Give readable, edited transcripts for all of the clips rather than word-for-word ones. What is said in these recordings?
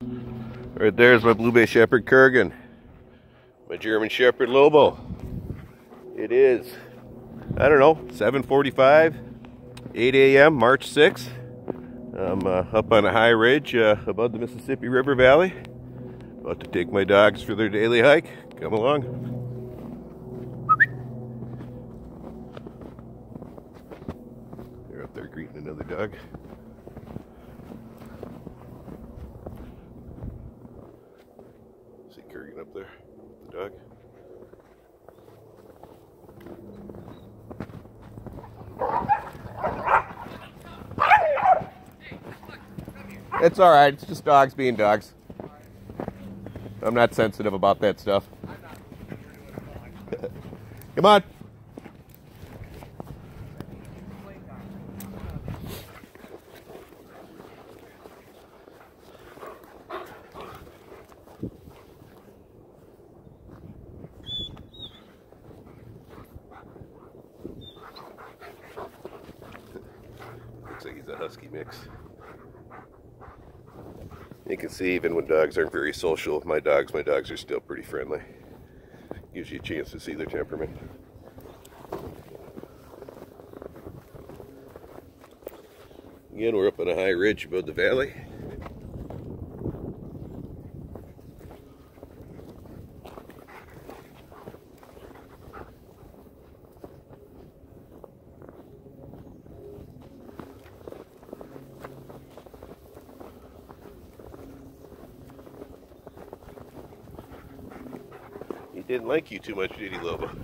Right there's my Blue Bay Shepherd Kurgan, my German Shepherd Lobo. It is, I don't know, 7:45, 8 a.m., March 6th. I'm up on a high ridge above the Mississippi River Valley. About to take my dogs for their daily hike. Come along. They're up there greeting another dog. See Kurgan up there, the dog. It's alright, it's just dogs being dogs. I'm not sensitive about that stuff. Come on. Looks like he's a husky mix. You can see even when dogs aren't very social with my dogs are still pretty friendly. Gives you a chance to see their temperament. Again, we're up on a high ridge above the valley. He didn't like you too much, did he, Lobo? Come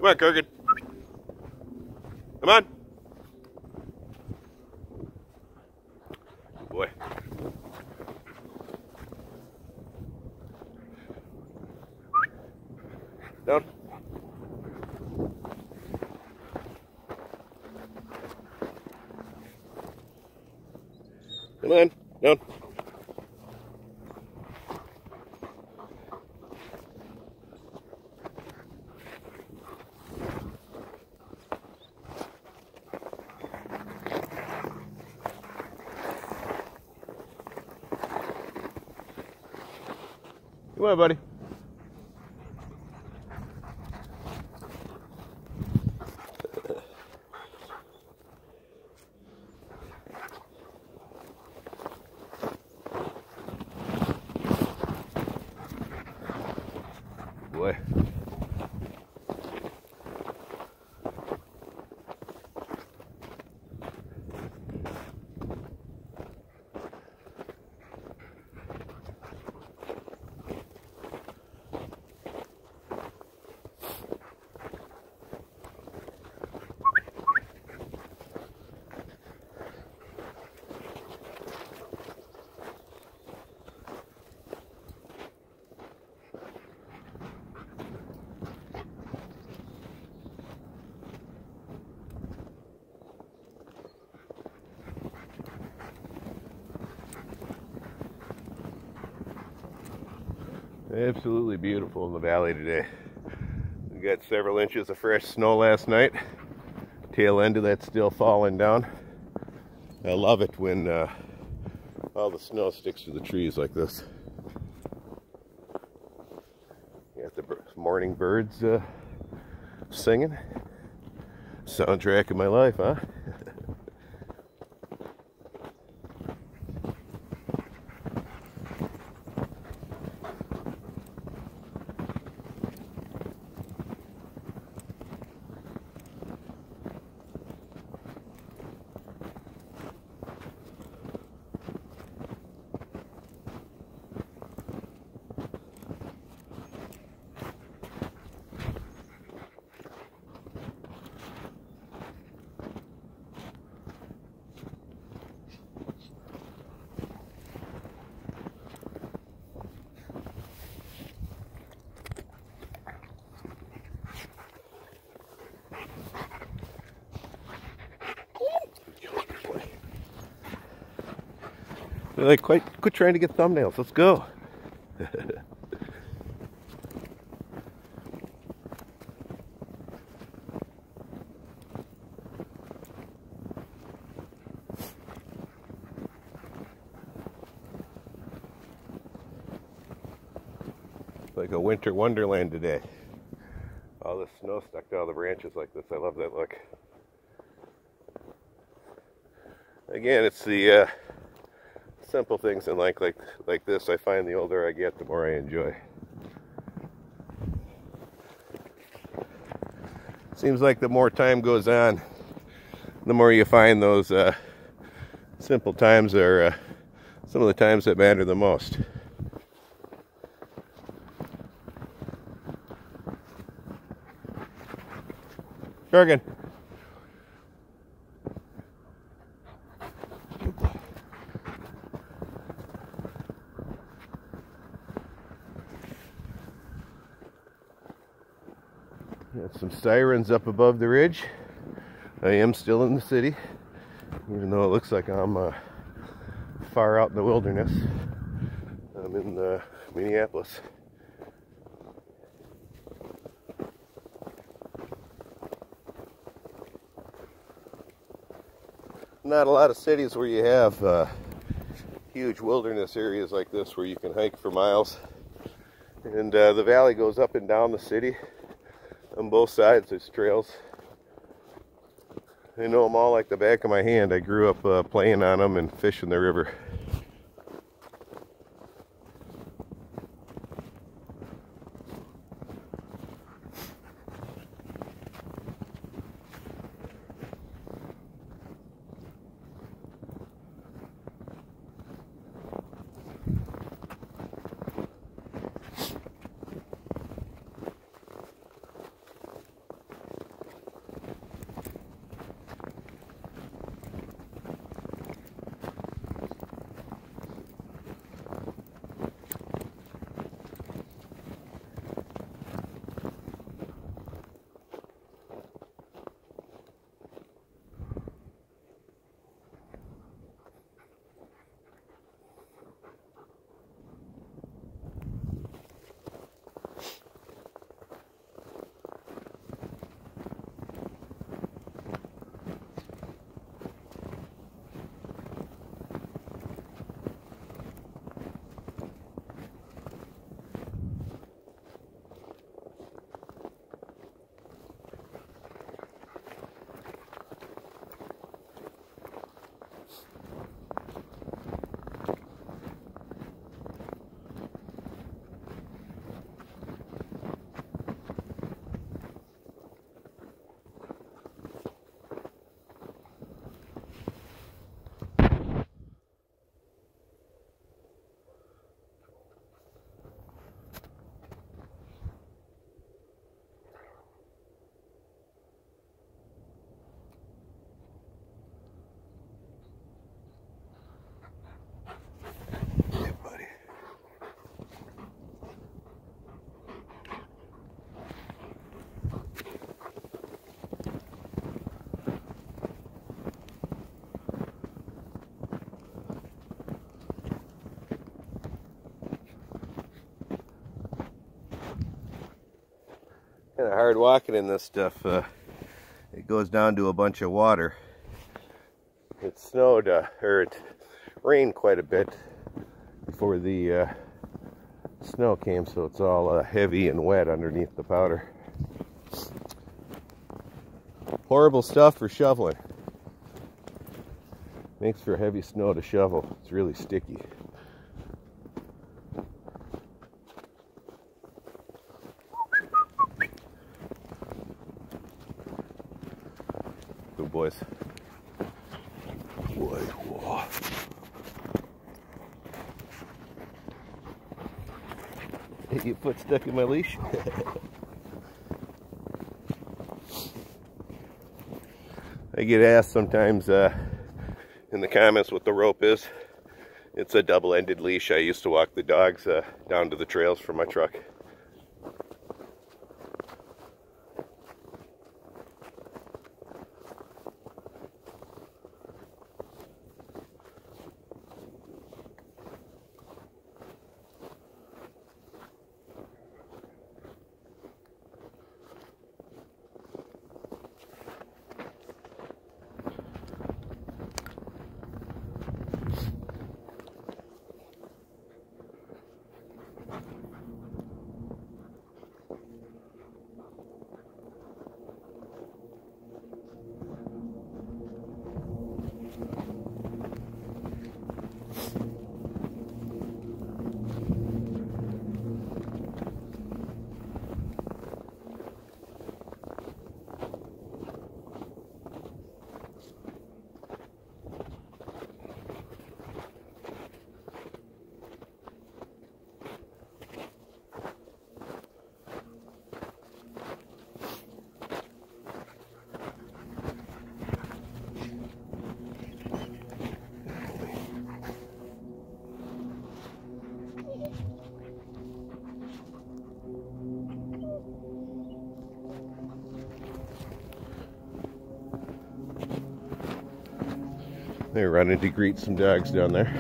on, Kurgan. Come on. Good boy. Down. Come on, down. Come on, buddy. Boy. Absolutely beautiful in the valley today. We got several inches of fresh snow last night. Tail end of that still falling down. I love it when all the snow sticks to the trees like this. You got the morning birds singing. Soundtrack of my life, huh? They're like, quit trying to get thumbnails. Let's go. like a winter wonderland today. All the snow stuck to all the branches like this. I love that look. Again, it's the simple things in life like this I find the older I get, the more I enjoy. Seems like the more time goes on, the more you find those simple times are some of the times that matter the most. Kurgan. Got some sirens up above the ridge. I am still in the city, even though it looks like I'm far out in the wilderness. I'm in Minneapolis. Not a lot of cities where you have huge wilderness areas like this where you can hike for miles. And the valley goes up and down the city. On both sides there's trails. I know them all like the back of my hand. I grew up playing on them and fishing the river. Kind of hard walking in this stuff. It goes down to a bunch of water. It snowed, or it rained quite a bit before the snow came, so it's all heavy and wet underneath the powder. Horrible stuff for shoveling. Makes for heavy snow to shovel. It's really sticky. Good boys. Get your foot stuck in my leash. I get asked sometimes in the comments what the rope is. It's a double-ended leash. I used to walk the dogs down to the trails from my truck. They're running to greet some dogs down there.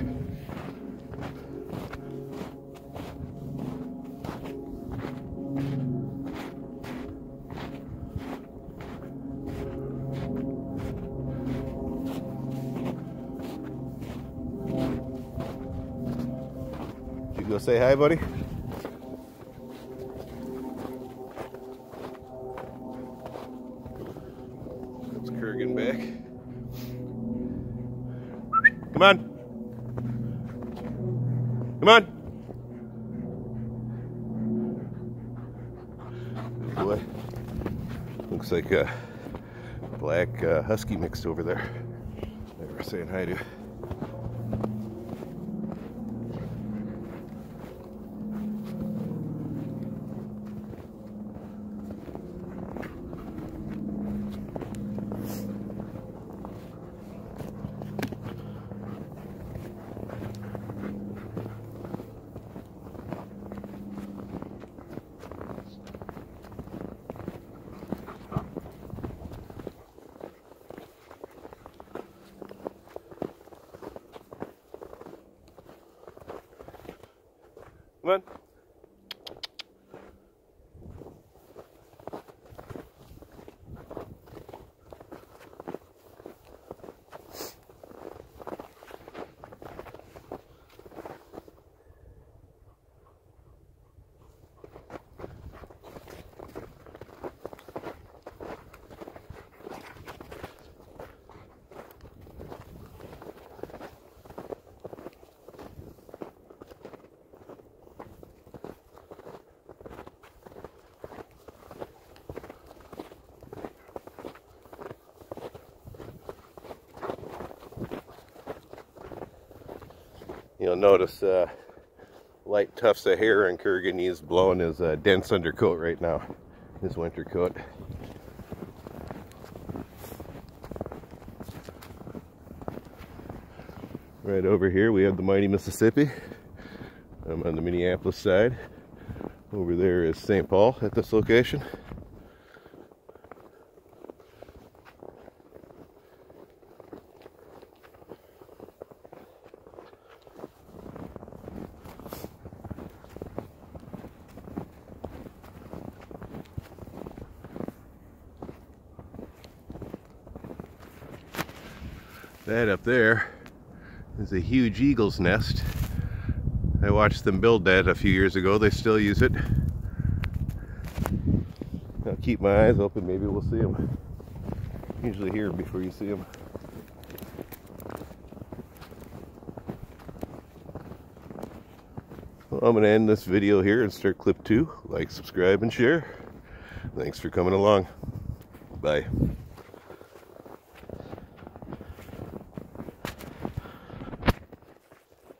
Did you go say hi, buddy? That's Kurgan back. Come on. Come on. Good boy. Looks like a black husky mixed over there. They were saying hi to. Come on. You'll notice light tufts of hair in Kurgan. He's blowing his dense undercoat right now, his winter coat. Right over here we have the mighty Mississippi. I'm on the Minneapolis side. Over there is St. Paul at this location. That up there is a huge eagle's nest. I watched them build that a few years ago. They still use it. I'll keep my eyes open. Maybe we'll see them. Usually here before you see them. Well, I'm going to end this video here and start clip 2. Like, subscribe, and share. Thanks for coming along. Bye.